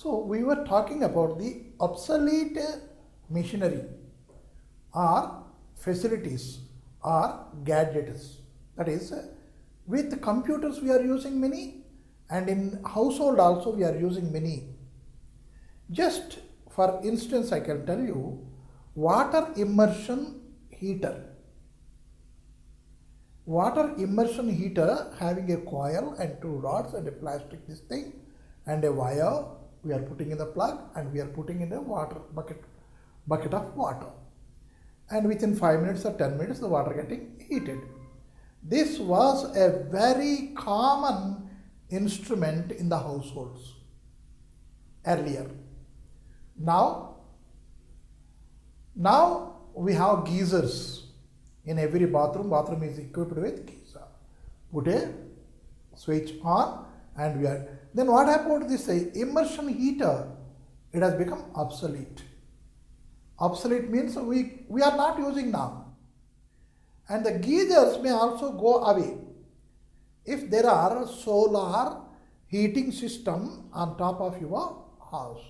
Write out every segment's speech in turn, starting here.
So we were talking about the obsolete machinery or facilities or gadgets. That is, with computers we are using many, and in household also we are using many. Just for instance, I can tell you water immersion heater. Water immersion heater having a coil and two rods and a plastic this thing and a wire. We are putting in the plug and we are putting in a water bucket of water, and within 5 minutes or 10 minutes the water getting heated. This was a very common instrument in the households earlier. Now we have geysers in every bathroom. Bathroom is equipped with geyser. Put a switch on and we are. Then what happened to this immersion heater? It has become obsolete. Obsolete means we are not using now. And the geysers may also go away if there are solar heating system on top of your house.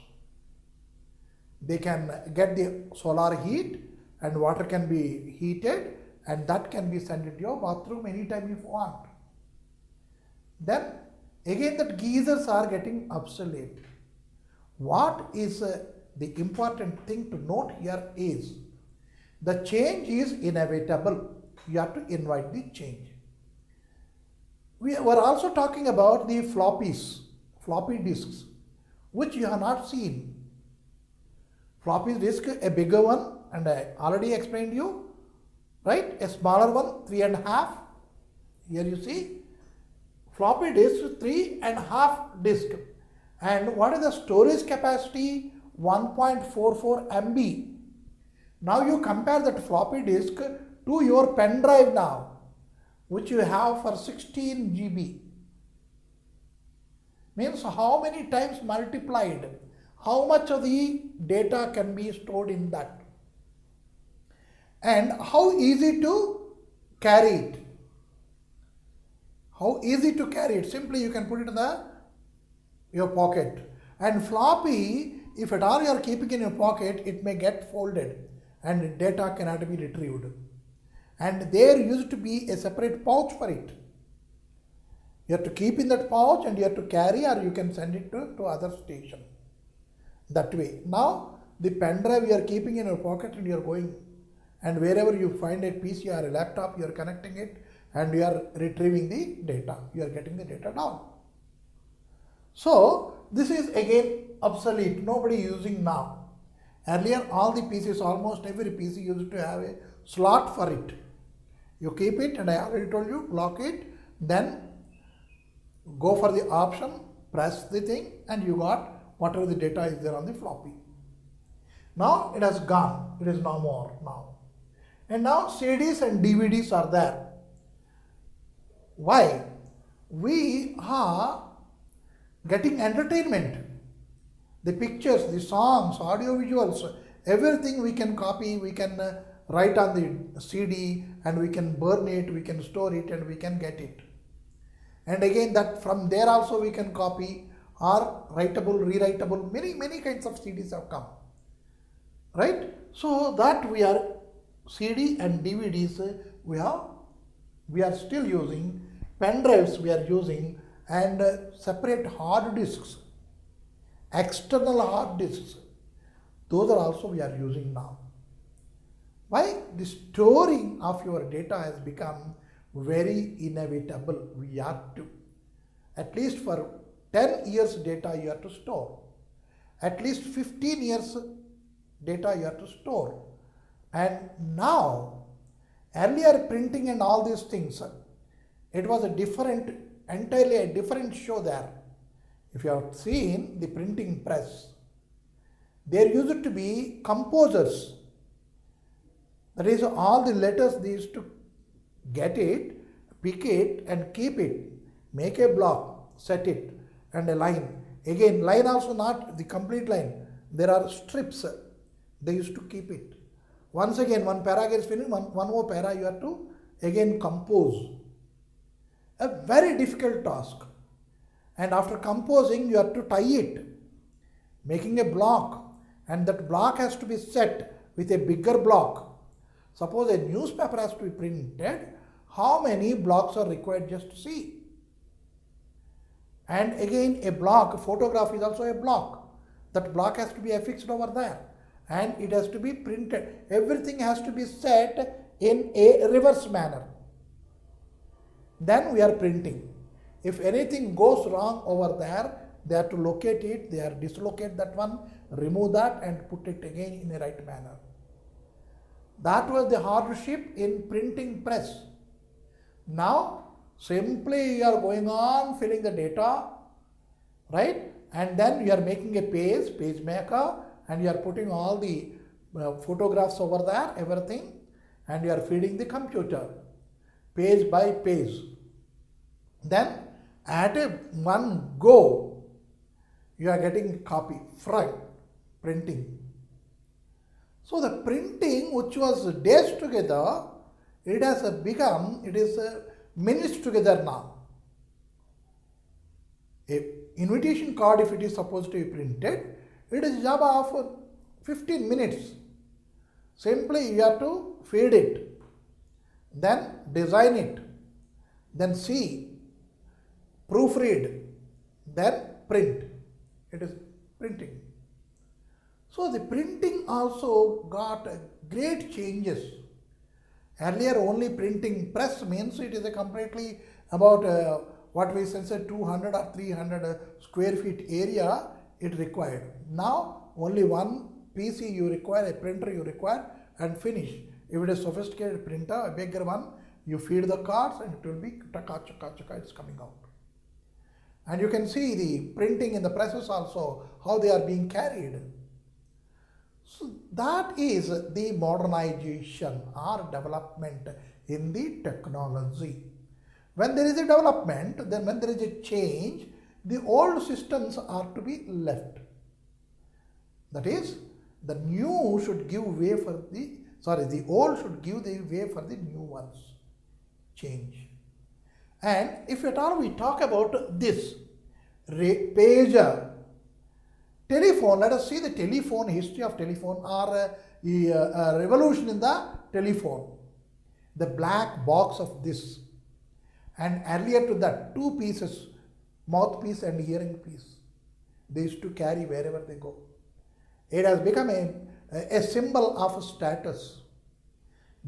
They can get the solar heat and water can be heated, and that can be sent into your bathroom anytime you want. Then again that geysers are getting obsolete. What is the important thing to note here is the change is inevitable. You have to invite the change. We were also talking about the floppy disks, which you have not seen. Floppy disk, a bigger one, and I already explained you, right? A smaller one, 3.5. Here you see, floppy disk, 3.5 disk. And what is the storage capacity? 1.44 MB. Now you compare that floppy disk to your pen drive now, which you have for 16 GB. Means how many times multiplied? How much of the data can be stored in that? And how easy to carry it? How easy to carry it? Simply you can put it in your pocket. And floppy, if at all you are keeping in your pocket, it may get folded and data cannot be retrieved. And there used to be a separate pouch for it. You have to keep in that pouch and you have to carry, or you can send it to other station. That way. Now the pen drive you are keeping in your pocket and you are going, and wherever you find a PC or a laptop, you are connecting it and you are retrieving the data. You are getting the data down. So this is again obsolete. Nobody using now. Earlier all the PCs, almost every PC used to have a slot for it. You keep it, and I already told you, lock it, then go for the option, press the thing, and you got whatever the data is there on the floppy. Now it has gone. It is no more now. And now CDs and DVDs are there. Why? We are getting entertainment. The pictures, the songs, audio visuals, everything we can copy, we can write on the CD, and we can burn it, we can store it, and we can get it. And again that from there also we can copy, or writable, rewritable, many kinds of CDs have come. Right? So that we are CD and DVDs we are still using, pen drives we are using, and separate hard disks, external hard disks, those are also we are using now. Why? The storing of your data has become very inevitable. We have to, at least for 10 years data you have to store, at least 15 years data you have to store. And now, earlier printing and all these things, it was entirely a different show there. If you have seen the printing press, there used to be composers. That is, all the letters they used to get it, pick it and keep it, make a block, set it, and a line. Again, line also not the complete line. There are strips. They used to keep it. Once again, one para gets finished, one more para you have to again compose. A very difficult task. And after composing, you have to tie it. making a block, and that block has to be set with a bigger block. Suppose a newspaper has to be printed, how many blocks are required just to see? And again, a block, photograph is also a block. That block has to be affixed over there and it has to be printed. Everything has to be set in a reverse manner. Then we are printing. If anything goes wrong over there, they have to locate it, they have to dislocate that one, remove that and put it again in a right manner. That was the hardship in printing press. Now, simply you are going on filling the data, right? And then you are making a page maker, and you are putting all the photographs over there, everything, and you are feeding the computer, page by page. Then at one go, you are getting copy, printing. So the printing, which was days together, it has become, it is minutes together now. A invitation card, if it is supposed to be printed, it is job of 15 minutes. Simply you have to feed it, then design it, then see, proofread, then print. It is printing. So the printing also got great changes. Earlier only printing press means it is a completely about what we said 200 or 300 square feet area it required. Now only one PC you require, a printer you require, and finish. If it is sophisticated printer, a bigger one, you feed the cards and it will be chaka chaka chaka, it's coming out. And you can see the printing in the presses also, how they are being carried. So that is the modernization or development in the technology. When there is a development, then when there is a change, the old systems are to be left. That is, the new should give way for the old should give the way for the new ones. Change. And if at all we talk about this pager, telephone, let us see the telephone, history of telephone or a revolution in the telephone. The black box of this, and earlier to that, two pieces, mouthpiece and hearing piece. They used to carry wherever they go. It has become a symbol of status.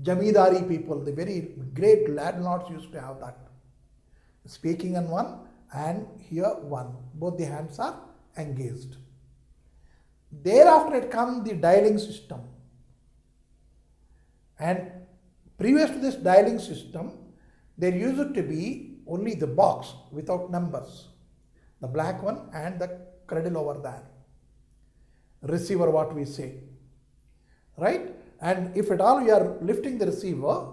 Jamidari people, the very great landlords used to have that. Speaking on one and here one. Both the hands are engaged. Thereafter it comes the dialing system. And previous to this dialing system, there used to be only the box without numbers. The black one and the cradle over there. Receiver, what we say. Right? And if at all you are lifting the receiver,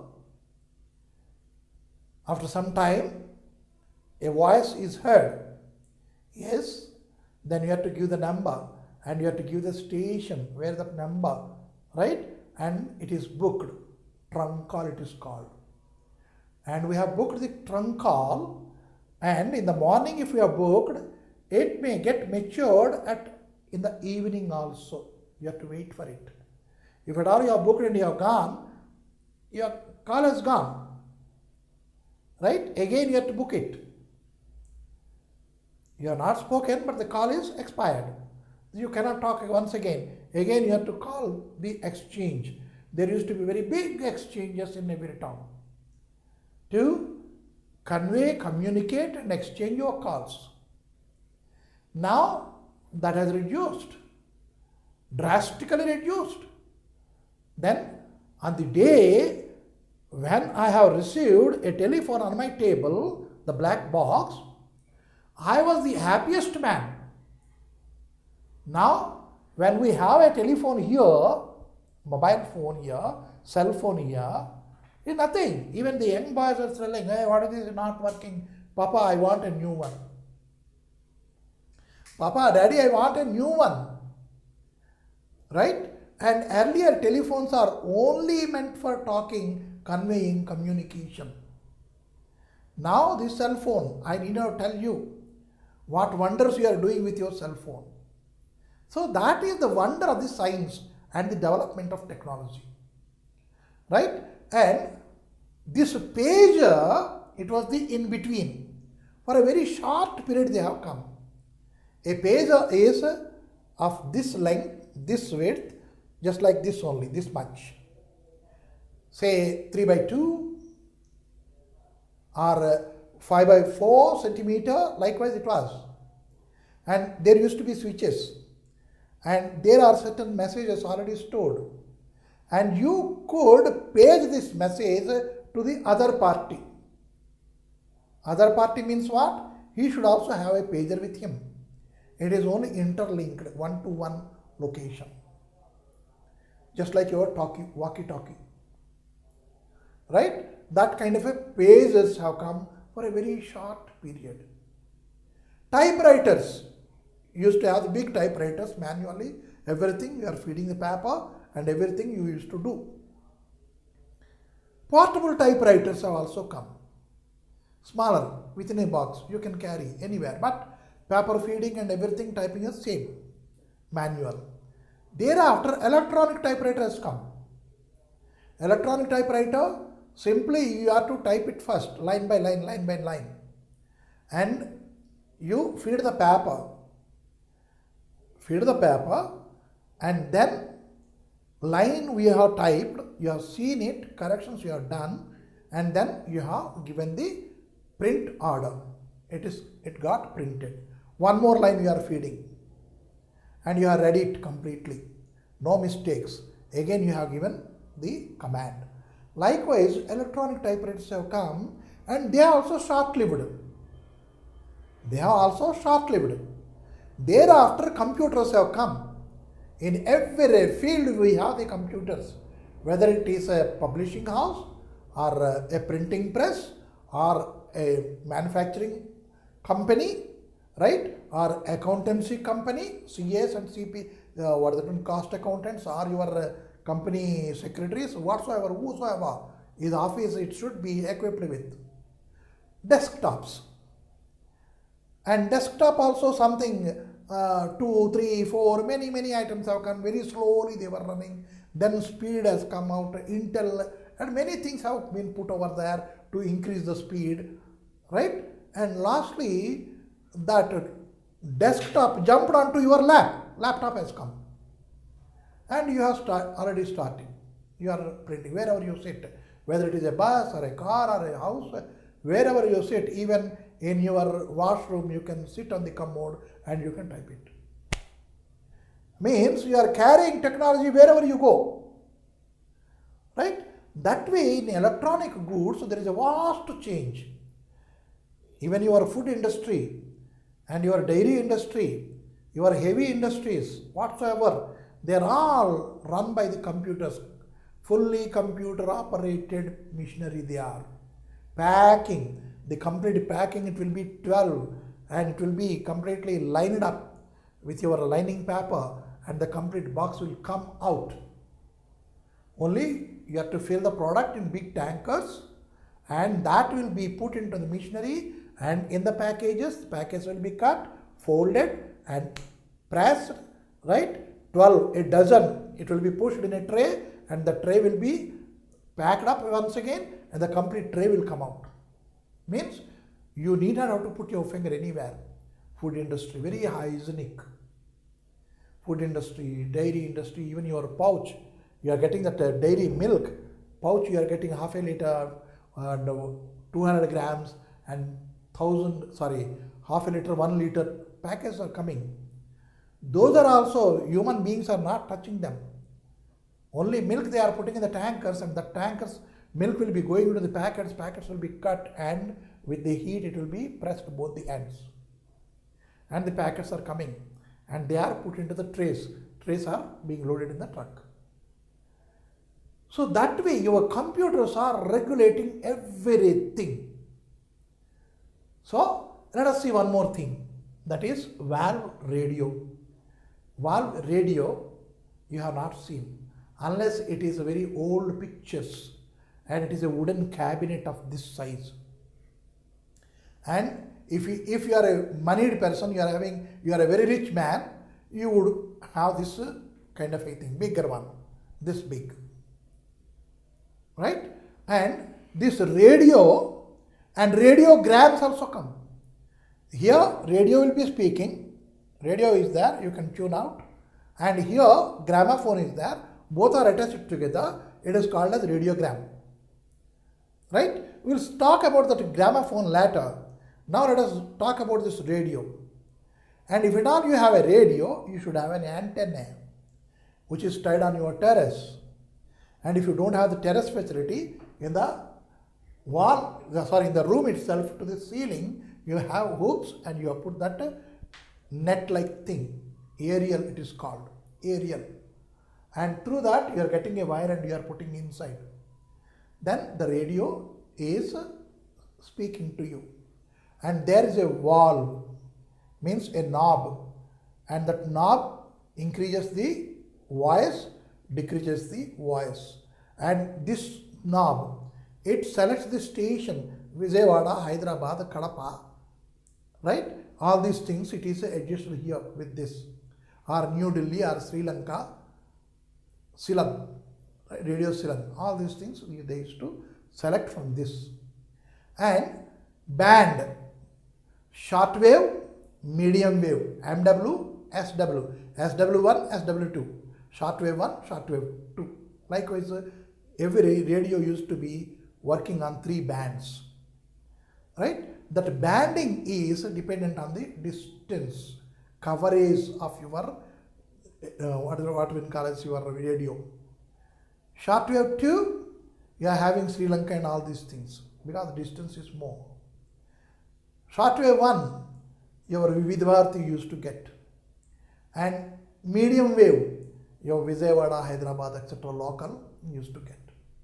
after some time, a voice is heard. Yes, then you have to give the number and you have to give the station where that number, right? And it is booked. Trunk call it is called. And we have booked the trunk call, and in the morning if we have booked, it may get matured in the evening also. You have to wait for it. If at all you have booked and you have gone, your call has gone. Right? Again you have to book it. You have not spoken, but the call is expired. You cannot talk once again. Again you have to call the exchange. There used to be very big exchanges in every town to convey, communicate and exchange your calls. Now that has reduced, drastically reduced. Then on the day when I have received a telephone on my table, the black box, I was the happiest man. Now when we have a telephone here, mobile phone here, cell phone here, it's nothing. Even the young boys are telling, hey, what is this not working? Papa, I want a new one. Papa, Daddy, I want a new one. Right? And earlier telephones are only meant for talking, conveying, communication. Now this cell phone, I need not tell you what wonders you are doing with your cell phone. So that is the wonder of the science and the development of technology, right? And this pager, it was the in between. For a very short period they have come. A pager is of this length, this width, just like this only, this much. Say 3 by 2 or 5 by 4 centimeter, likewise it was. And there used to be switches. And there are certain messages already stored. And you could page this message to the other party. Other party means what? He should also have a pager with him. It is only interlinked, one-to-one location. Just like your walkie-talkie. Right? That kind of a pages have come for a very short period. Typewriters. Used to have the big typewriters manually. Everything you are feeding the paper and everything you used to do. Portable typewriters have also come. Smaller, within a box, you can carry anywhere. But paper feeding and everything typing is same, manual. Thereafter, electronic typewriter has come. Electronic typewriter, simply you have to type it first, line by line, line by line. And you feed the paper. And then line we have typed, you have seen it, corrections you have done, and then you have given the print order. It got printed. One more line you are feeding and you have read it completely. No mistakes. Again you have given the command. Likewise, electronic typewriters have come and they are also short-lived. Thereafter, computers have come. In every field we have the computers, whether it is a publishing house or a printing press or a manufacturing company, right? Or accountancy company, CAs and CP, what are the cost accountants or your company secretaries, whosoever is office, it should be equipped with desktops. And desktop also something 2, 3, 4, many items have come. Very slowly they were running. Then speed has come out, Intel, and many things have been put over there to increase the speed, right? And lastly, that desktop jumped onto your laptop has come. And you have already started. You are printing wherever you sit, whether it is a bus or a car or a house, wherever you sit, even in your washroom, you can sit on the commode and you can type it. Means you are carrying technology wherever you go. Right? That way, in electronic goods, there is a vast change. Even your food industry and your dairy industry, your heavy industries, whatsoever, they are all run by the computers. Fully computer operated machinery they are. Packing, the complete packing, it will be 12 and it will be completely lined up with your lining paper and the complete box will come out. Only you have to fill the product in big tankers and that will be put into the machinery, and in the packages will be cut, folded and pressed, right? 12, a dozen, it will be pushed in a tray and the tray will be packed up once again and the complete tray will come out. Means you need not have to put your finger anywhere. Food industry, very hygienic. Food industry, dairy industry, even your pouch, you are getting that dairy milk pouch, you are getting half a liter and 200 grams and half a liter, 1 liter packets are coming. Those are also, human beings are not touching them. Only milk they are putting in the tankers, and the tankers milk will be going into the packets will be cut, and with the heat it will be pressed both the ends. And the packets are coming and they are put into the trays. Trays are being loaded in the truck. So that way your computers are regulating everything. So let us see one more thing, that is valve radio. Valve radio you have not seen unless it is a very old pictures and it is a wooden cabinet of this size. And if you are a moneyed person, you are a very rich man, you would have this kind of a thing, bigger one, this big, right? And this radio and radiograms also come. Here radio will be speaking, radio is there, you can tune out, and here gramophone is there, both are attached together, it is called as radiogram, right? We will talk about that gramophone later. Now let us talk about this radio. And if at all you have a radio, you should have an antenna which is tied on your terrace. And if you don't have the terrace facility, in the wall, in the room itself to the ceiling, you have hooks and you have put that net-like thing, aerial it is called, aerial. And through that you are getting a wire and you are putting inside. Then the radio is speaking to you. And there is a valve, means a knob, and that knob increases the voice, decreases the voice. And this knob, it selects the station, Vijayawada, Hyderabad, Kadapa, right? All these things it is adjusted here with this, or New Delhi or Sri Lanka, Ceylon, right? Radio Ceylon, all these things they used to select from this. And band, short wave, medium wave, MW, SW, SW1, SW2, short wave 1, short wave 2. Likewise, every radio used to be working on 3 bands, right? That banding is dependent on the distance, coverage of your, what we call as your radio. Short wave 2, you are having Sri Lanka and all these things, because the distance is more. Short wave 1, your Vividh Bharati used to get. And medium wave, your Vijayawada, Hyderabad, etc. local used to get.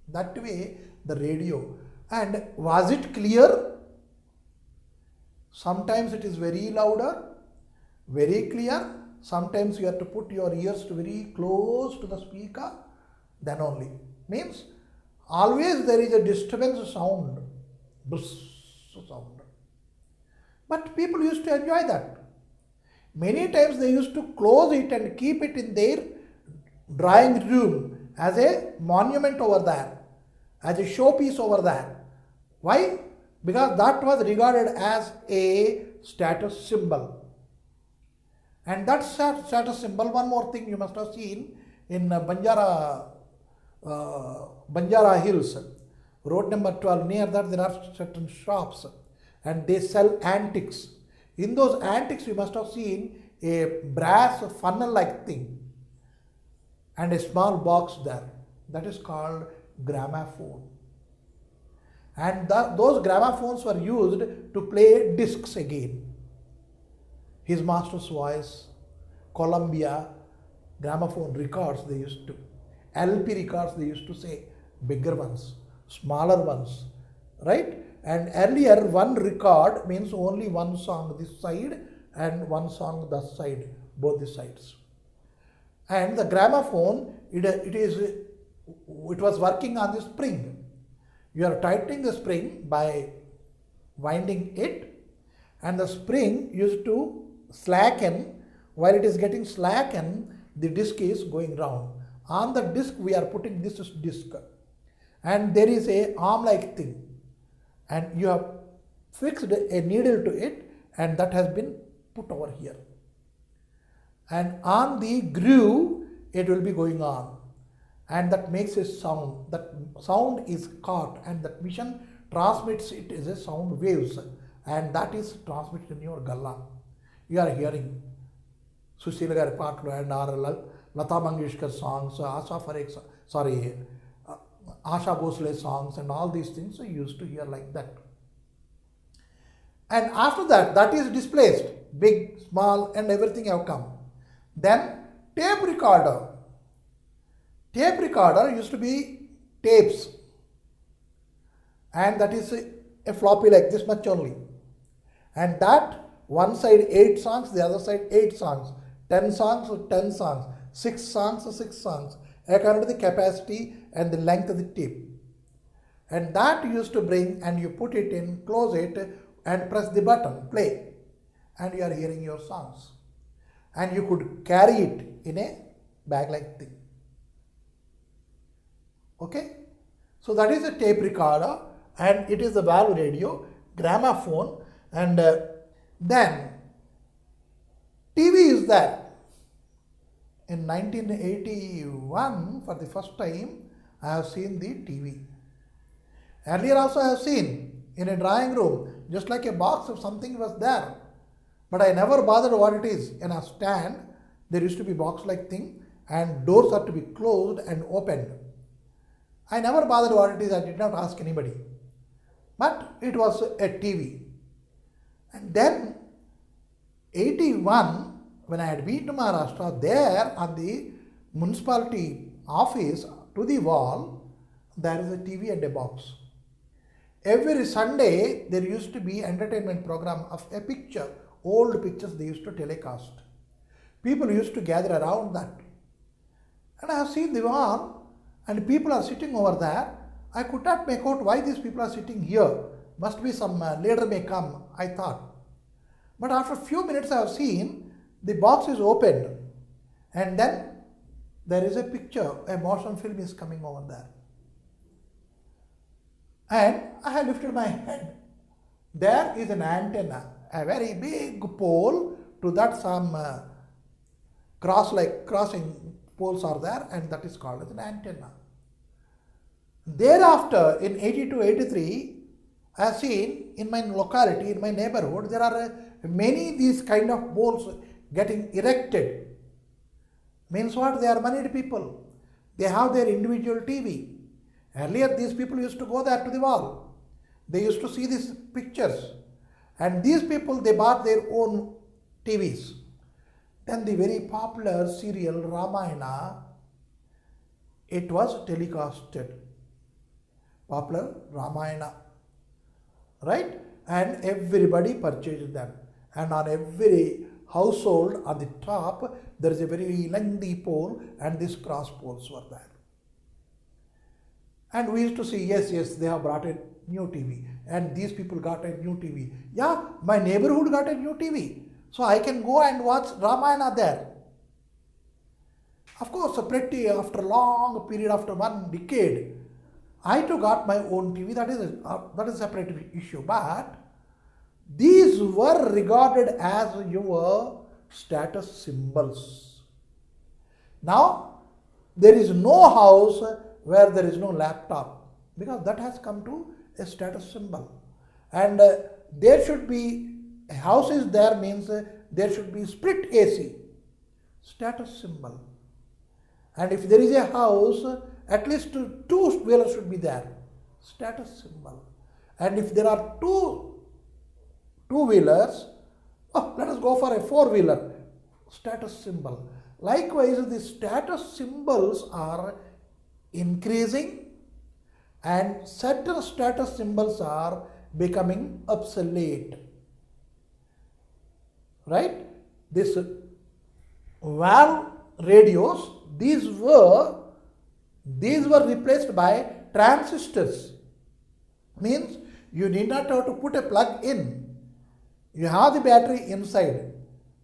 That way, the radio. And was it clear? Sometimes it is very louder, very clear. Sometimes you have to put your ears to very close to the speaker, then only. Means, always there is a disturbance sound, sound. But people used to enjoy that. Many times they used to close it and keep it in their drawing room as a monument over there, as a showpiece over there. Why? Because that was regarded as a status symbol. And that status symbol, one more thing you must have seen in Banjara Hills, road number 12, near that there are certain shops and they sell antiques. In those antiques you must have seen a brass funnel like thing and a small box there. That is called gramophone. And those gramophones were used to play discs again. His Master's Voice, Columbia, gramophone records they used to. LP records they used to say, bigger ones, smaller ones, right? And earlier one record means only one song this side and one song that side, both the sides. And the gramophone, it was working on the spring. You are tightening the spring by winding it, and the spring used to slacken. While it is getting slackened, the disc is going round. On the disc we are putting this disc, and there is a arm like thing, and you have fixed a needle to it, and that has been put over here. And on the groove it will be going on, and that makes a sound. That sound is caught, and that mission transmits it as a sound waves, and that is transmitted in your galla. You are hearing Sushila Gari Patlu and Lata Mangeshkar songs, Asha Bhosle songs, and all these things you used to hear like that. And after that, that is displaced, big, small, and everything have come. Then tape recorder. Tape recorder used to be tapes, and that is a floppy like this much only. And that one side 8 songs, the other side 8 songs, 10 songs, 10 songs, 6 songs, 6 songs, according to the capacity and the length of the tape. And that you used to bring, and you put it in, close it, and press the button, play, and you are hearing your songs. and you could carry it in a bag like thing. Okay, so that is a tape recorder, and it is a valve radio, gramophone, and then TV is there. In 1981, for the first time, I have seen the TV. Earlier also I have seen in a drawing room, just like a box of something was there. But I never bothered what it is. In a stand, there used to be box like thing, and doors are to be closed and opened. I never bothered what it is. I did not ask anybody. But it was a TV. And then 81, when I had been to Maharashtra, there on the municipality office to the wall, there is a TV and a box. Every Sunday, there used to be entertainment program of a picture, old pictures they used to telecast. People used to gather around that. And I have seen the wall, and people are sitting over there. I could not make out why these people are sitting here. Must be some leader may come, I thought. But after a few minutes, I have seen the box is opened, and then there is a picture, a motion film is coming over there. And I have lifted my head. There is an antenna, a very big pole. To that some crossing poles are there, and that is called as an antenna. Thereafter, in 82-83, I have seen in my locality, in my neighborhood, there are many these kind of poles getting erected. Means what? They are moneyed people. They have their individual TV. Earlier, these people used to go there to the wall. They used to see these pictures. And these people, they bought their own TVs. Then the very popular serial Ramayana, it was telecasted. Popular Ramayana. Right? And everybody purchased them. And on every household, on the top, there is a very lengthy pole, and these cross poles were there. And we used to see, yes, they have brought a new TV, and these people got a new TV. Yeah, my neighborhood got a new TV, so I can go and watch Ramayana there. Of course, after a long period, after 1 decade, I too got my own TV. That is a separate issue. But these were regarded as your status symbols. Now, there is no house where there is no laptop, because that has come to a status symbol. And there should be, a house is there means there should be split AC, status symbol. And if there is a house, at least two wheelers should be there, status symbol. And if there are two-wheelers, let us go for a four-wheeler, status symbol. Likewise, the status symbols are increasing, and certain status symbols are becoming obsolete. Right? This valve radios, these were replaced by transistors. Means you need not have to put a plug in. You have the battery inside.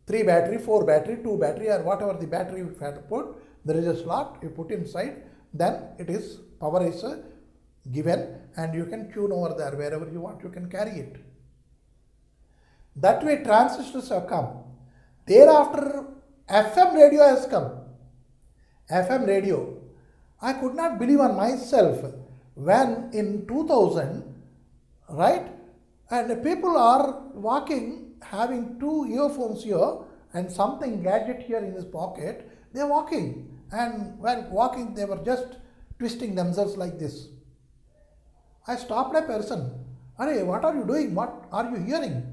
3 battery, 4 battery, 2 battery, or whatever the battery you have to put. There is a slot you put inside. Then it is, power is given, and you can tune over there wherever you want. You can carry it. That way transistors have come. Thereafter, FM radio has come. FM radio. I could not believe on myself when in 2000, right, and people are walking, having 2 earphones here and something gadget here in his pocket. They are walking, and when walking, they were just twisting themselves like this. I stopped a person. Arey, what are you doing? What are you hearing?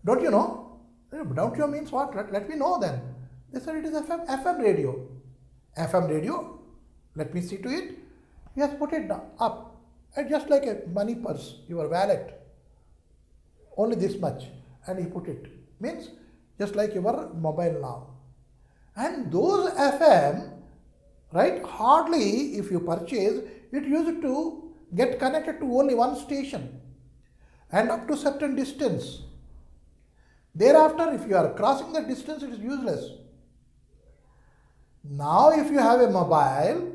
Don't you know? Don't you means what? Let me know then. They said it is FM radio. FM radio, let me see to it. He has put it up, and just like a money purse, your wallet, only this much, and he put it. Means just like your mobile now. And those FM, right, hardly if you purchase, it used to get connected to only one station and up to certain distance. Thereafter, if you are crossing the distance, it is useless. Now if you have a mobile,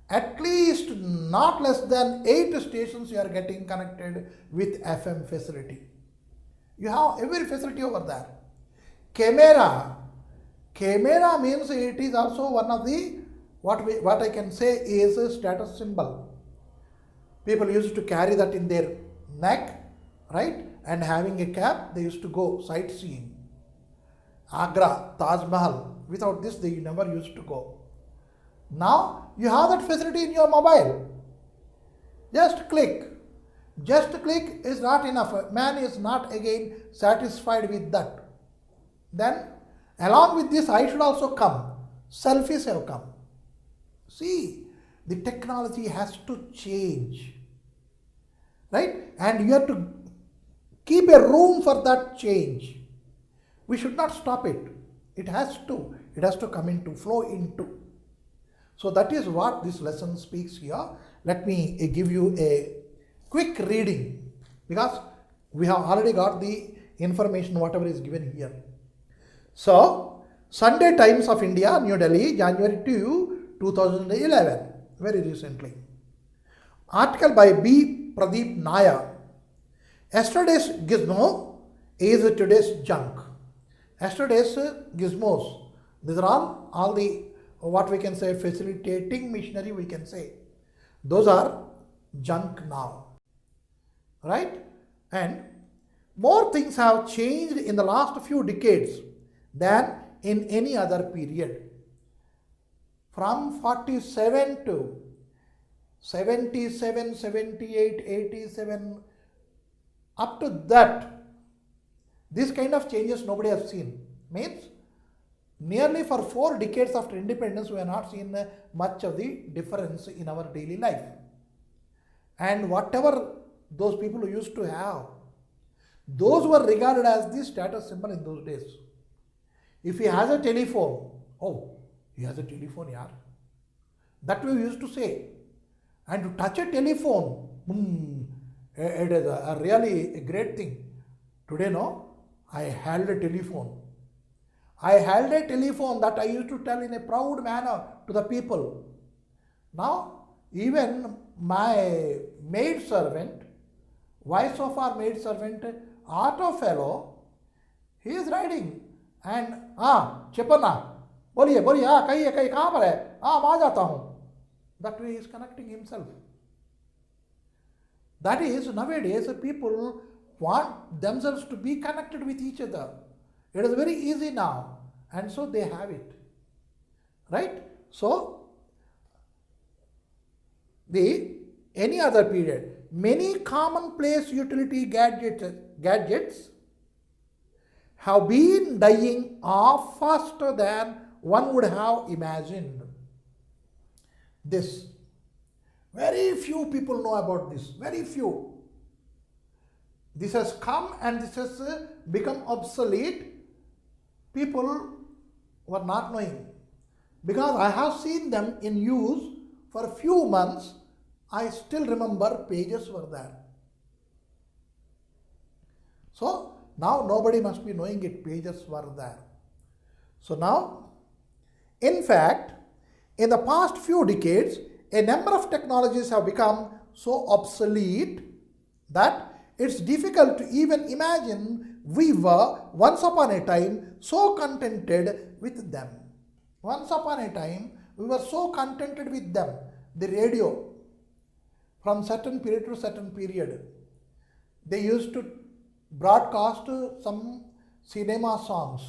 at least not less than 8 stations you are getting connected with FM facility. You have every facility over there. Camera. Camera means it is also one of the, what I can say is a status symbol. People used to carry that in their neck, right? And having a cap, they used to go sightseeing. Agra, Taj Mahal. Without this, they never used to go. Now you have that facility in your mobile. Just click. Just click is not enough. Man is not again satisfied with that. Then along with this, I should also come. Selfies have come. See, the technology has to change. Right? And you have to keep a room for that change. We should not stop it. It has to come into, flow into. So that is what this lesson speaks here. Let me give you a quick reading, because we have already got the information whatever is given here. So, Sunday Times of India, New Delhi, January 2, 2011, very recently. Article by B. Pradeep Nair. Yesterday's gizmo is today's junk. Yesterday's gizmos, these are all the, what we can say, facilitating machinery we can say. Those are junk now. Right? And more things have changed in the last few decades than in any other period. From 47 to 77, 78, 87, up to that, this kind of changes nobody has seen. Means nearly for 4 decades after independence, we have not seen much of the difference in our daily life. And whatever those people used to have, those were regarded as the status symbol in those days. If he has a telephone, oh, he has a telephone, yaar. That we used to say. And to touch a telephone, it is a really a great thing. Today, no, I held a telephone. I held a telephone that I used to tell in a proud manner to the people. Now, even my maid servant, voice of our maid servant, auto fellow, he is riding and Chepana, बोलिए बोलिए कहिए कहाँ पर है आ जाता हूँ. That way he is connecting himself. That is, nowadays people want themselves to be connected with each other. It is very easy now, and so they have it. Right? So, any other period, many commonplace utility gadgets have been dying off faster than one would have imagined. This. Very few people know about this. Very few. This has come and this has become obsolete. People were not knowing. Because I have seen them in use for a few months. I still remember pages were there. So now nobody must be knowing it. Pages were there. So now, in fact, in the past few decades, a number of technologies have become so obsolete that it's difficult to even imagine we were once upon a time so contented with them. Once upon a time, we were so contented with them. The radio, from certain period to certain period, they used to broadcast some cinema songs.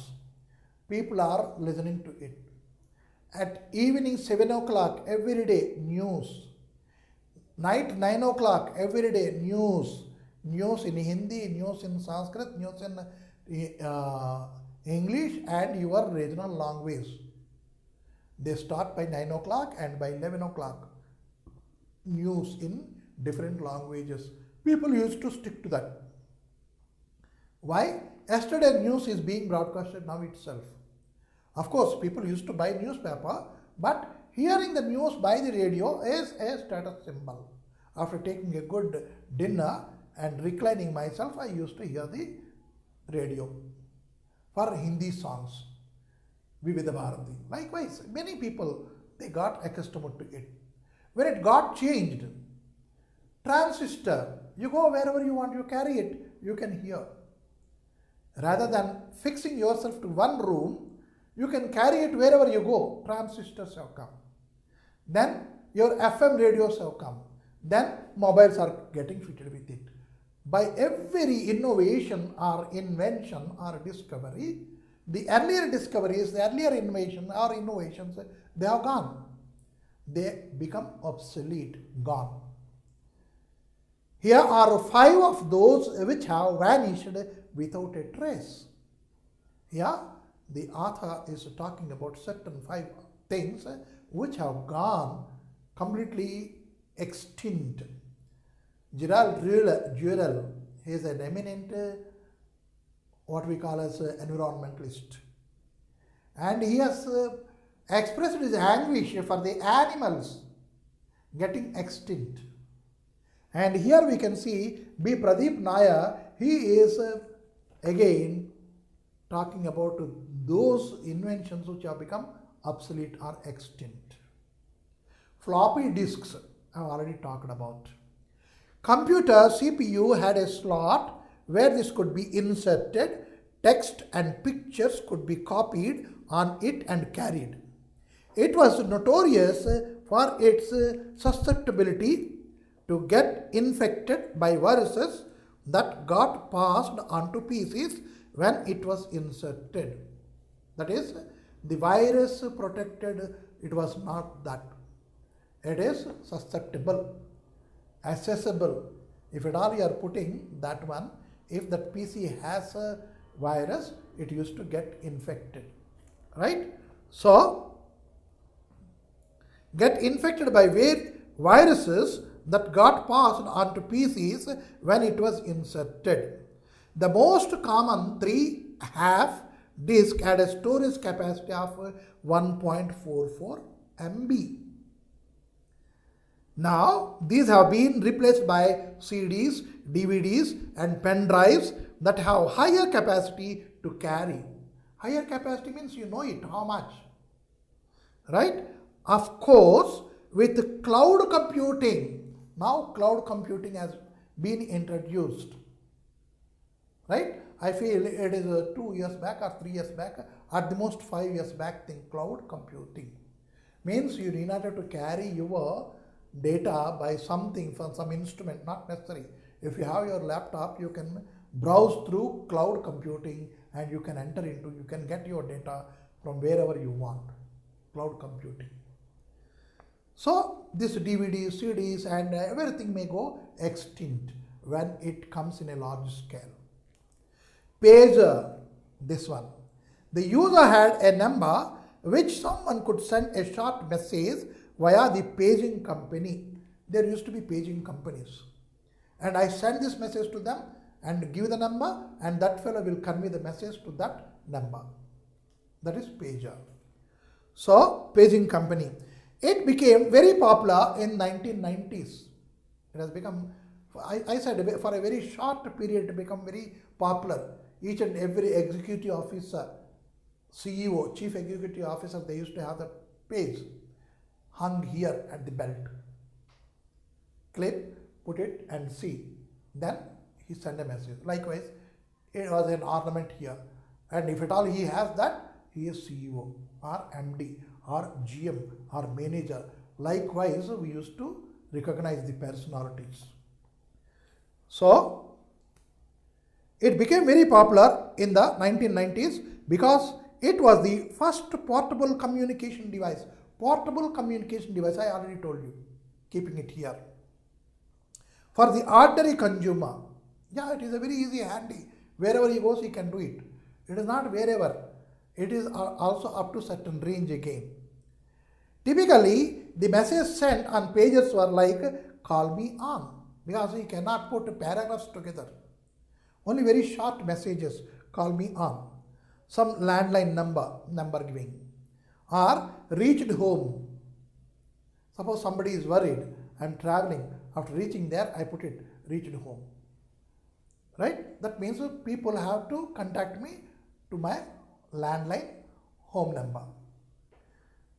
People are listening to it. At evening 7 o'clock every day, news. Night 9 o'clock every day, news. News in Hindi, news in Sanskrit, news in English and your regional language. They start by 9 o'clock and by 11 o'clock. News in different languages. People used to stick to that. Why? Yesterday news is being broadcasted now itself. Of course, people used to buy newspaper, but hearing the news by the radio is a status symbol. After taking a good dinner and reclining myself, I used to hear the radio for Hindi songs. Vividha Bharati. Likewise, many people, they got accustomed to it. When it got changed, transistor, you go wherever you want, you carry it, you can hear. Rather than fixing yourself to one room, you can carry it wherever you go. Transistors have come. Then your FM radios have come. Then mobiles are getting fitted with it. By every innovation or invention or discovery, the earlier discoveries, the earlier innovation or innovations, they have gone. They become obsolete, gone. Here are 5 of those which have vanished without a trace. Here, the author is talking about certain 5 things which have gone completely extinct. Gerald Durrell, he is an eminent what we call as environmentalist, and he has expressed his anguish for the animals getting extinct. And here we can see B. Pradeep Nair, he is again talking about those inventions which have become obsolete or extinct. Floppy disks, I have already talked about. Computer CPU had a slot where this could be inserted, text and pictures could be copied on it and carried. It was notorious for its susceptibility to get infected by viruses that got passed onto PCs when it was inserted. That is, the virus protected, it was not that. It is susceptible, accessible. If at all you are putting that one, if that PC has a virus, it used to get infected, right? So, get infected by viruses that got passed onto PCs when it was inserted. The most common 3/2 disk had a storage capacity of 1.44 MB. Now, these have been replaced by CDs, DVDs and pen drives that have higher capacity to carry. Higher capacity means you know it, how much, right? Of course, with cloud computing, now cloud computing has been introduced, right? I feel it is 2 years back or 3 years back, at the most 5 years back thing, cloud computing. Means you need not have to carry your data by something from some instrument, not necessary. If you have your laptop, you can browse through cloud computing and you can enter into, you can get your data from wherever you want, cloud computing. So this DVDs, CDs and everything may go extinct when it comes in a large scale. Pager, this one. The user had a number which someone could send a short message via the paging company. There used to be paging companies. And I send this message to them and give the number, and that fellow will convey the message to that number. That is pager. So, paging company. It became very popular in 1990s. It has become, I said, for a very short period, it became very popular. Each and every executive officer, CEO, chief executive officer, they used to have the page hung here at the belt. Clip, put it and see. Then he sent a message. Likewise, it was an ornament here. And if at all he has that, he is CEO or MD or GM or manager. Likewise, we used to recognize the personalities. So, it became very popular in the 1990s because it was the first portable communication device. Portable communication device, I already told you, keeping it here. For the ordinary consumer, yeah, it is a very easy, handy. Wherever he goes, he can do it. It is not wherever. It is also up to certain range again. Typically, the message sent on pages were like, call me on, because he cannot put paragraphs together. Only very short messages, call me on. Some landline number giving. Or reached home. Suppose somebody is worried, I am traveling. After reaching there, I put it, reached home. Right? That means people have to contact me to my landline home number,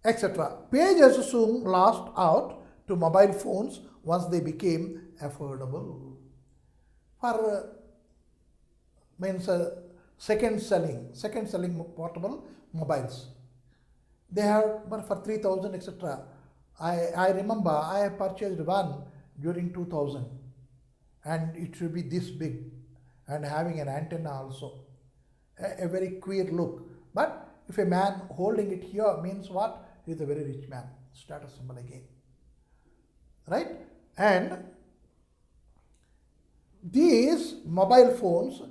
etc. Pages soon lost out to mobile phones once they became affordable. For means second selling portable mobiles. They have but for 3,000 etc. I remember I purchased one during 2000 and it should be this big and having an antenna also. A very queer look. But if a man holding it here means what? He is a very rich man. Status symbol again. Right? And these mobile phones,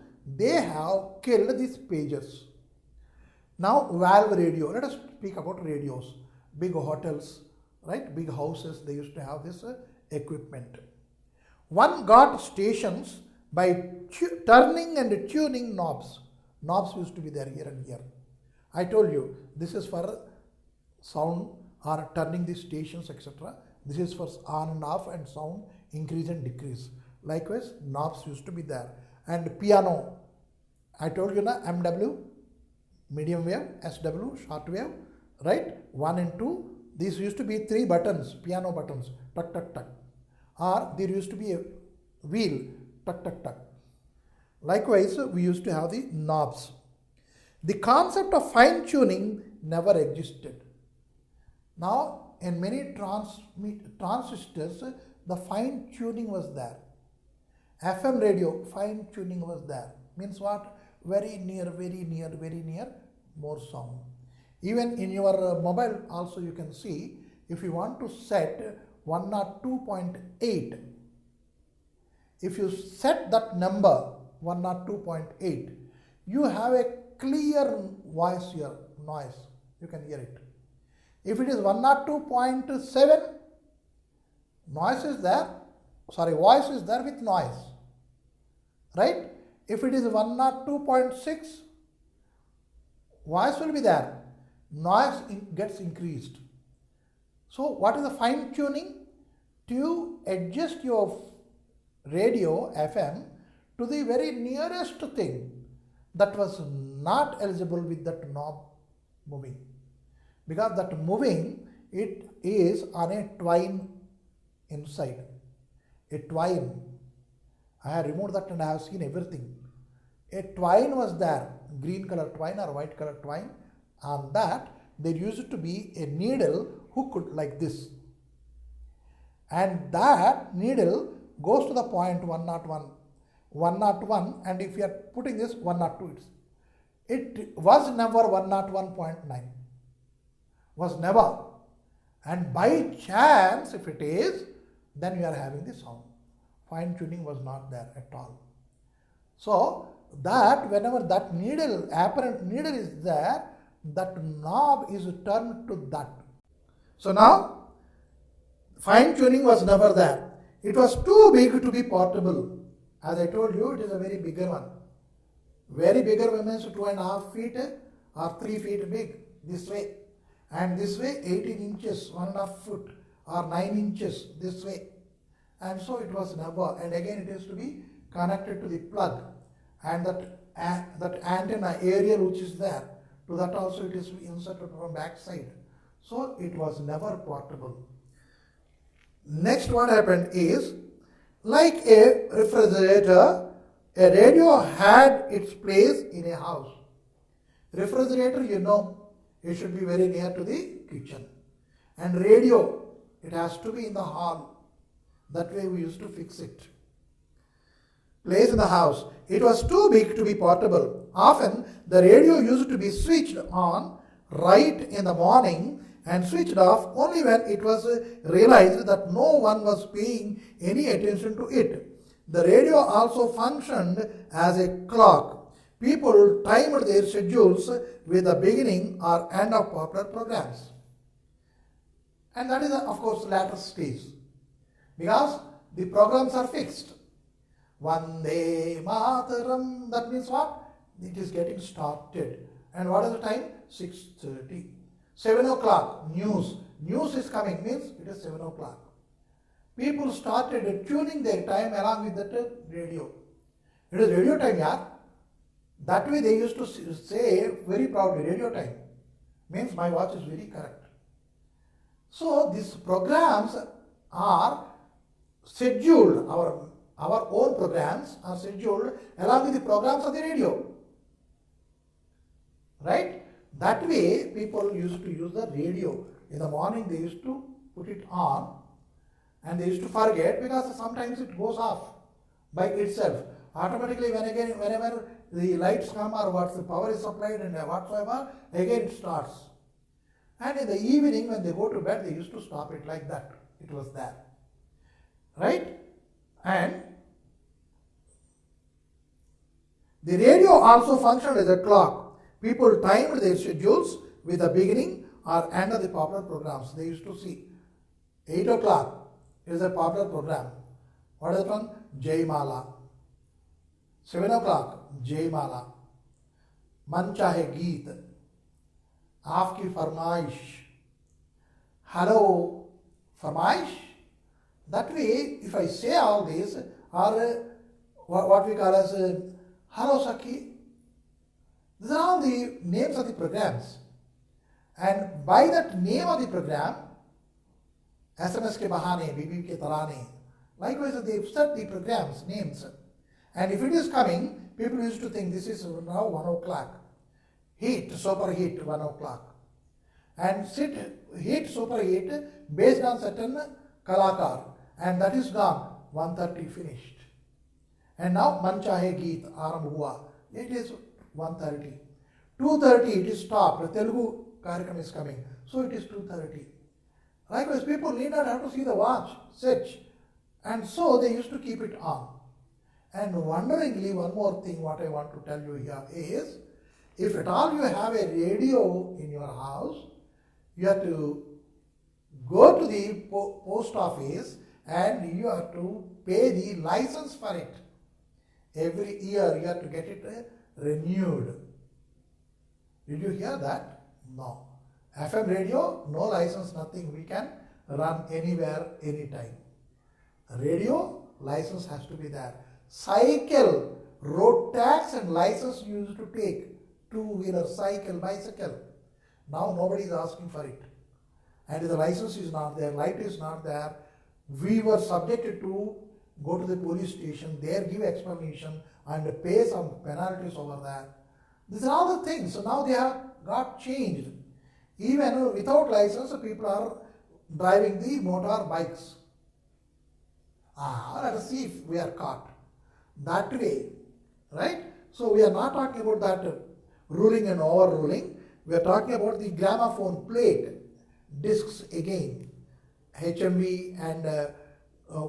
they have killed these pages. Now valve radio. Let us speak about radios. Big hotels, right? Big houses, they used to have this equipment. One got stations by turning and tuning knobs. Knobs used to be there here and here. I told you this is for sound or turning the stations etc. This is for on and off and sound increase and decrease. Likewise knobs used to be there. And piano, I told you na MW, medium wave, SW, short wave, right? 1 and 2. These used to be 3 buttons, piano buttons, tuck, tuck, tuck. Or there used to be a wheel, tuck, tuck, tuck. Likewise, we used to have the knobs. The concept of fine tuning never existed. Now, in many transistors, the fine tuning was there. FM radio, fine tuning was there. Means what? Very near, more sound. Even in your mobile also you can see, if you want to set 102.8, if you set that number 102.8, you have a clear voice here, noise, you can hear it. If it is 102.7, noise is there, voice is there with noise, right? If it is 102.6, voice will be there, noise gets increased. So what is the fine tuning? To adjust your radio FM to the very nearest thing that was not eligible with that knob moving. Because that moving, it is on a twine inside. A twine. I have removed that and I have seen everything. A twine was there, green color twine or white color twine. On that, there used to be a needle hooked like this. And that needle goes to the point 101, and if you are putting this 102, it was never 101.9. Was never. And by chance, if it is, then you are having the sound. Fine tuning was not there at all. So that whenever that needle, apparent needle is there, that knob is turned to that. So now, fine tuning was never there. It was too big to be portable. As I told you, it is a very bigger one. Very bigger means 2.5 feet or 3 feet big this way. And this way 18 inches, 1.5 foot or 9 inches this way. And so it was never. And again it is to be connected to the plug. And that antenna aerial which is there, to that also it is inserted from back side. So it was never portable. Next what happened is, like a refrigerator, a radio had its place in a house. Refrigerator, you know, it should be very near to the kitchen. And radio, it has to be in the hall. That way we used to fix it. Place in the house. It was too big to be portable. Often the radio used to be switched on right in the morning and switched off only when it was realized that no one was paying any attention to it. The radio also functioned as a clock. People timed their schedules with the beginning or end of popular programs. And that is, of course, latter stage. Because the programs are fixed. Vande Mataram, that means what? It is getting started. And what is the time? 6:30. 7 o'clock, news. News is coming, means it is 7 o'clock. People started tuning their time along with that radio. It is radio time, yeah. That way they used to say very proudly, radio time. means my watch is very correct. So these programs are scheduled, our own programs are scheduled along with the programs of the radio. Right? That way people used to use the radio. In the morning they used to put it on and they used to forget because sometimes it goes off by itself. Automatically whenever the lights come or what the power is supplied and whatsoever, again it starts. And in the evening when they go to bed, they used to stop it like that. It was there. Right? And the radio also functioned as a clock. People timed their schedules with the beginning or end of the popular programs. They used to see 8 o'clock is a popular program. What is that one? Jai Mala. 7 o'clock, Jai Mala. Man Chahe Geet. Aapki Farmaish. Hello, Farmaish. That way, if I say all this, or what we call as Hello Sakhi, these are all the names of the programs. And by that name of the program, SMS ke bahane, BB ke tarane, likewise they set the programs, names. And if it is coming, people used to think this is now 1 o'clock. Heat, super heat, 1 o'clock. And heat, super heat, based on certain kalakar. And that is gone. 1:30 finished. And now Man Chahe Geet Aarambh hua. It is 1:30. 2:30 it is stopped. Telugu Karyakram is coming. So it is 2:30. Likewise, people need not have to see the watch, switch. And so they used to keep it on. And wonderingly, one more thing what I want to tell you here is, if at all you have a radio in your house, you have to go to the post office and you have to pay the license for it. Every year you have to get it renewed. Did you hear that? No. FM radio, no license, nothing. We can run anywhere, anytime. Radio, license has to be there. Cycle, road tax and license you used to take. Two-wheeler, cycle, bicycle. Now nobody is asking for it. And the license is not there, light is not there. We were subjected to go to the police station, there give explanation and pay some penalties over there. These are all the things. So now they have got changed. Even without license, people are driving the motor bikes. Let us see if we are caught. That way, right? So we are not talking about that ruling and overruling. We are talking about the gramophone plate, discs again, HMV and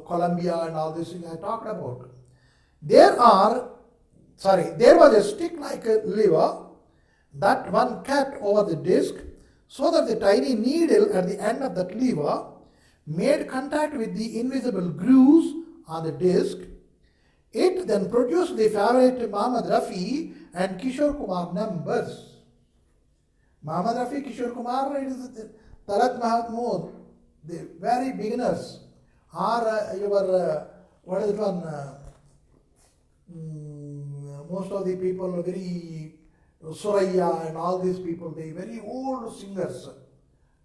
Columbia and all this thing I talked about. There was a stick like a lever that one kept over the disc so that the tiny needle at the end of that lever made contact with the invisible grooves on the disc. It then produced the favorite Mohammed Rafi and Kishore Kumar numbers. Mohammed Rafi, Kishore Kumar, it is Talat Mahmood, the very beginners, are what is it one? Most of the people, very Suraya and all these people, they very old singers,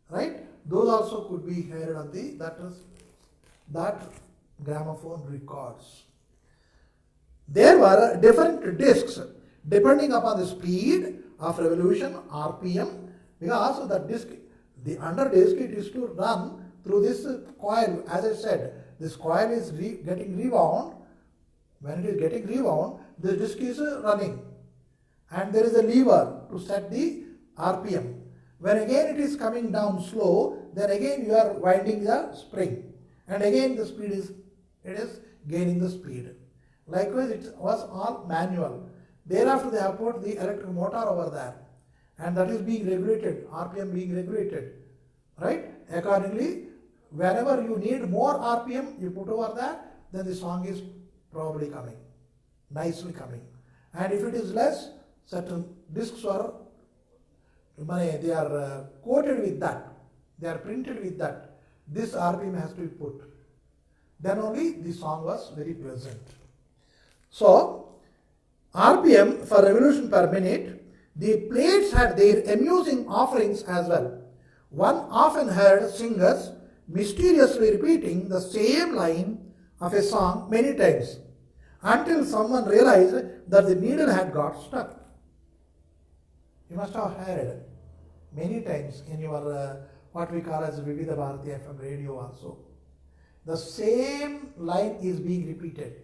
right? Those also could be heard on that gramophone records. There were different discs depending upon the speed of revolution, RPM, because the disc, the under disc, it is to run through this coil. As I said, this coil is getting rewound. When it is getting rewound, the disc is running. And there is a lever to set the RPM. When again it is coming down slow, then again you are winding the spring. And again the speed is, it is gaining the speed. Likewise, it was all manual. Thereafter they have put the electric motor over there. And that is being regulated, RPM being regulated. Right? Accordingly, whenever you need more RPM, you put over there, then the song is probably coming, nicely coming. And if it is less, certain discs are, they are coated with that, they are printed with that. This RPM has to be put. Then only the song was very pleasant. So, RPM for revolution per minute, The plates had their amusing offerings as well. One often heard singers mysteriously repeating the same line of a song many times until someone realized that the needle had got stuck. You must have heard many times in your what we call as Vividha Bharati FM radio also. The same line is being repeated.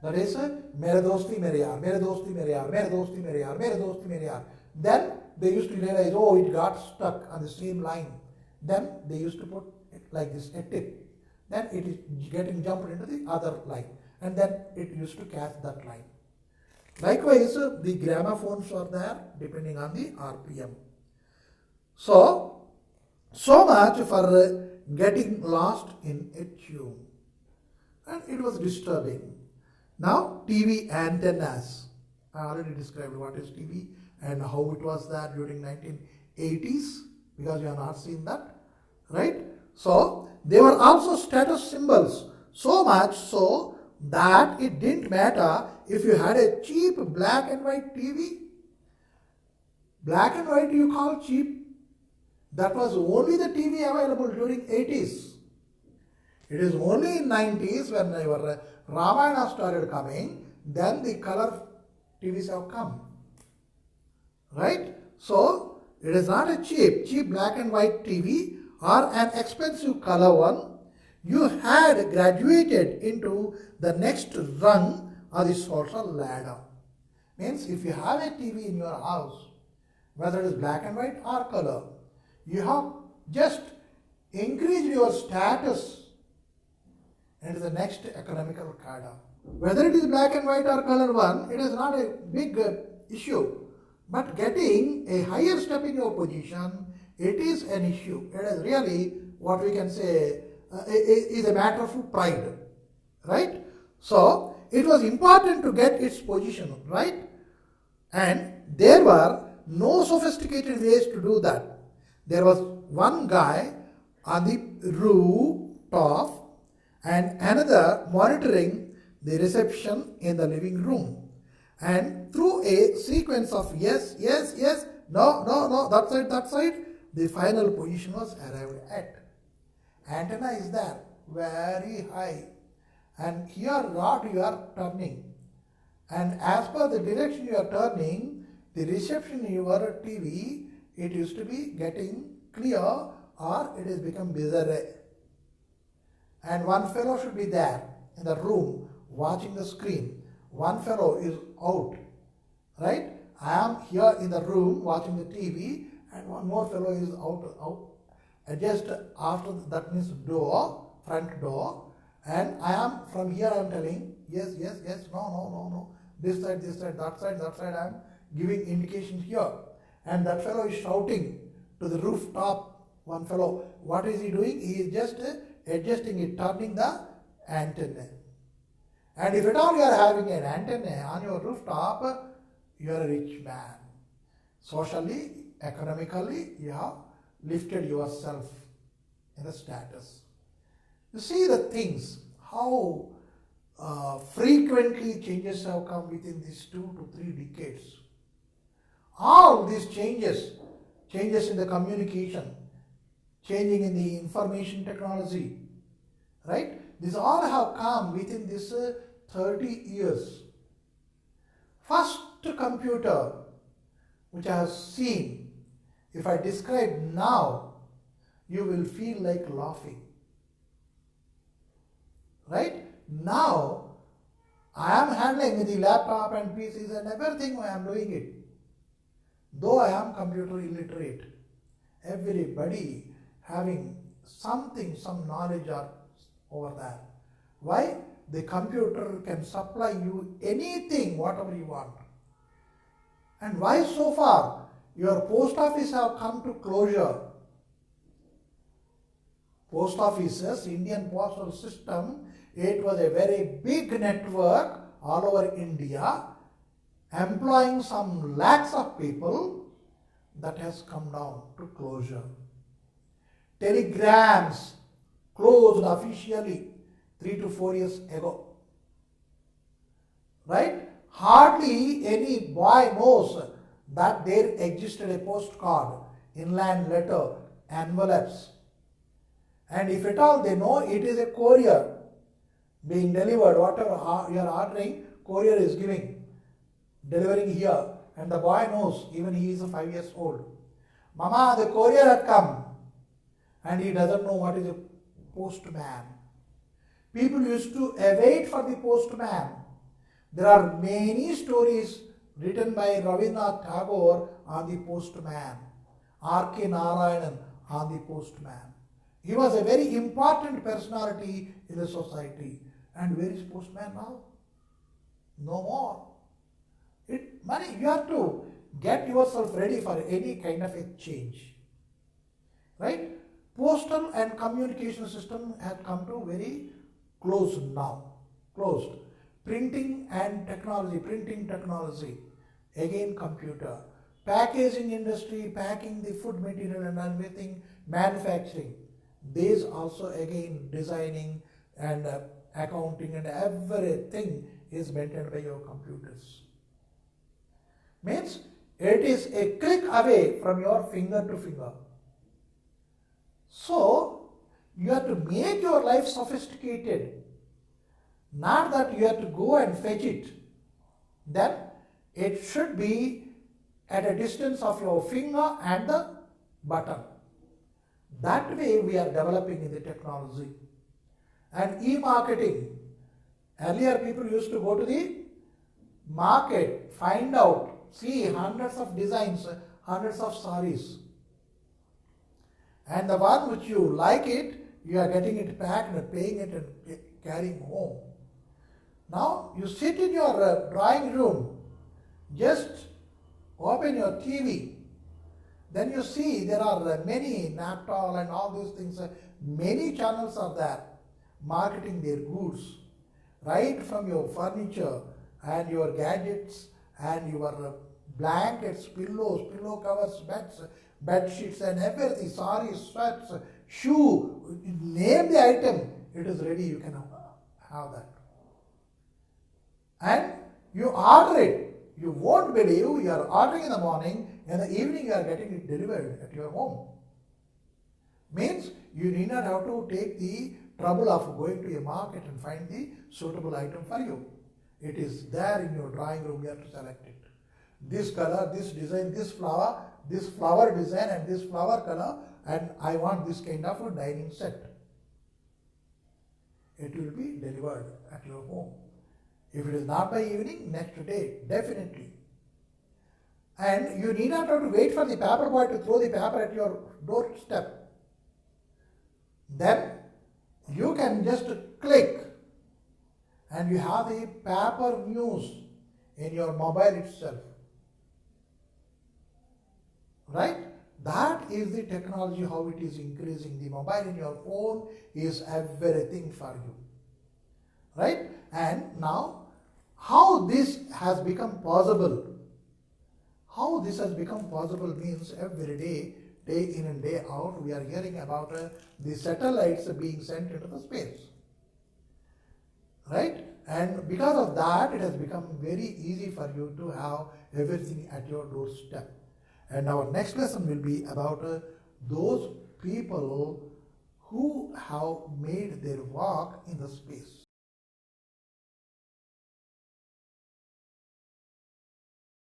That is, mere dosti mere yaar, mere dosti mere yaar, mere dosti mere yaar, mere dosti mere yaar. Then they used to realize, oh, it got stuck on the same line. Then they used to put it like this, a tip. Then it is getting jumped into the other line. And then it used to catch that line. Likewise, the gramophones are there depending on the RPM. So much for getting lost in a tune. And it was disturbing. Now, TV antennas. I already described what is TV and how it was there during 1980s, because you have not seen that, right? So, they were also status symbols, so much so that it didn't matter if you had a cheap black and white TV. Black and white you call cheap. That was only the TV available during 80s. It is only in 90s when your Ramayana started coming, then the color TVs have come. Right? So, it is not a cheap black and white TV or an expensive color one. You had graduated into the next rung of the social ladder. Means if you have a TV in your house, whether it is black and white or color, you have just increased your status into the next economical cadre. Whether it is black and white or color one, it is not a big issue. But getting a higher step in your position, it is an issue. It is really what we can say is a matter of pride, right? So, it was important to get its position, right? And there were no sophisticated ways to do that. There was one guy on the rooftop and another monitoring the reception in the living room. And through a sequence of yes, yes, yes, no, no, no, that side, the final position was arrived at. Antenna is there, very high. And here rod you are turning. And as per the direction you are turning, the reception in your TV, it used to be getting clear or it has become bizarre. And one fellow should be there in the room watching the screen. One fellow is out, right? I am here in the room watching the TV and one more fellow is out. Just after that means door, front door. And I am from here I am telling yes, yes, yes, no, no, no, no. This side, that side I am giving indications here. And that fellow is shouting to the rooftop. One fellow, what is he doing? He is just adjusting it, turning the antenna. And if at all you are having an antenna on your rooftop, you are a rich man. Socially, economically, you have lifted yourself in the status. You see the things, how frequently changes have come within these 2 to 3 decades. All these changes in the communication, changing in the information technology, right? These all have come within this 30 years. First computer which I have seen, if I describe now, you will feel like laughing. Right? Now, I am handling the laptop and PCs and everything I am doing it. Though I am computer illiterate, everybody having something, some knowledge over there. Why? The computer can supply you anything, whatever you want. And why so far? Your post office have come to closure. Post offices, Indian postal system, it was a very big network all over India, employing some lakhs of people, that has come down to closure. Telegrams closed officially 3 to 4 years ago. Right? hardly any boy knows that there existed a postcard, inland letter, envelopes. And if at all they know, it is a courier being delivered, whatever you are ordering, courier is giving, delivering here. And the boy knows, even he is 5 years old. Mama, the courier had come. And he doesn't know what is a postman. People used to await for the postman. There are many stories written by Rabindranath Tagore on the postman, R.K. Narayanan on the postman. He was a very important personality in the society. And where is postman now? No more. Money, you have to get yourself ready for any kind of a change. Right? Postal and communication system had come to very close now. Closed. Printing technology, again computer. Packaging industry, packing the food material and everything, manufacturing. These also again designing and accounting and everything is maintained by your computers. Means it is a click away from your finger to finger. So you have to make your life sophisticated. Not that you have to go and fetch it. Then it should be at a distance of your finger and the button. That way we are developing in the technology. And e-marketing. Earlier people used to go to the market, find out, see hundreds of designs, hundreds of sarees. And the one which you like it, you are getting it packed and paying it and carrying home. Now you sit in your drawing room, just open your TV, then you see there are many Naptol and all those things, many channels are there marketing their goods, right from your furniture and your gadgets and your blankets, pillows, pillow covers, bed sheets and everything, sarees, sweats, shoe, name the item, it is ready, you can have that. And you order it. You won't believe you are ordering in the morning, in the evening you are getting it delivered at your home. Means you need not have to take the trouble of going to a market and find the suitable item for you. It is there in your drawing room, you have to select it. This color, this design, this flower design and this flower color, and I want this kind of a dining set. It will be delivered at your home. If it is not by evening, next day, definitely. And you need not have to wait for the paper boy to throw the paper at your doorstep. Then you can just click and you have the paper news in your mobile itself. Right? That is the technology, how it is increasing. The mobile in your phone is everything for you. Right? And now, how this has become possible? How this has become possible means every day, day in and day out, we are hearing about the satellites being sent into the space. Right? And because of that, it has become very easy for you to have everything at your doorstep. And our next lesson will be about those people who have made their walk in the space.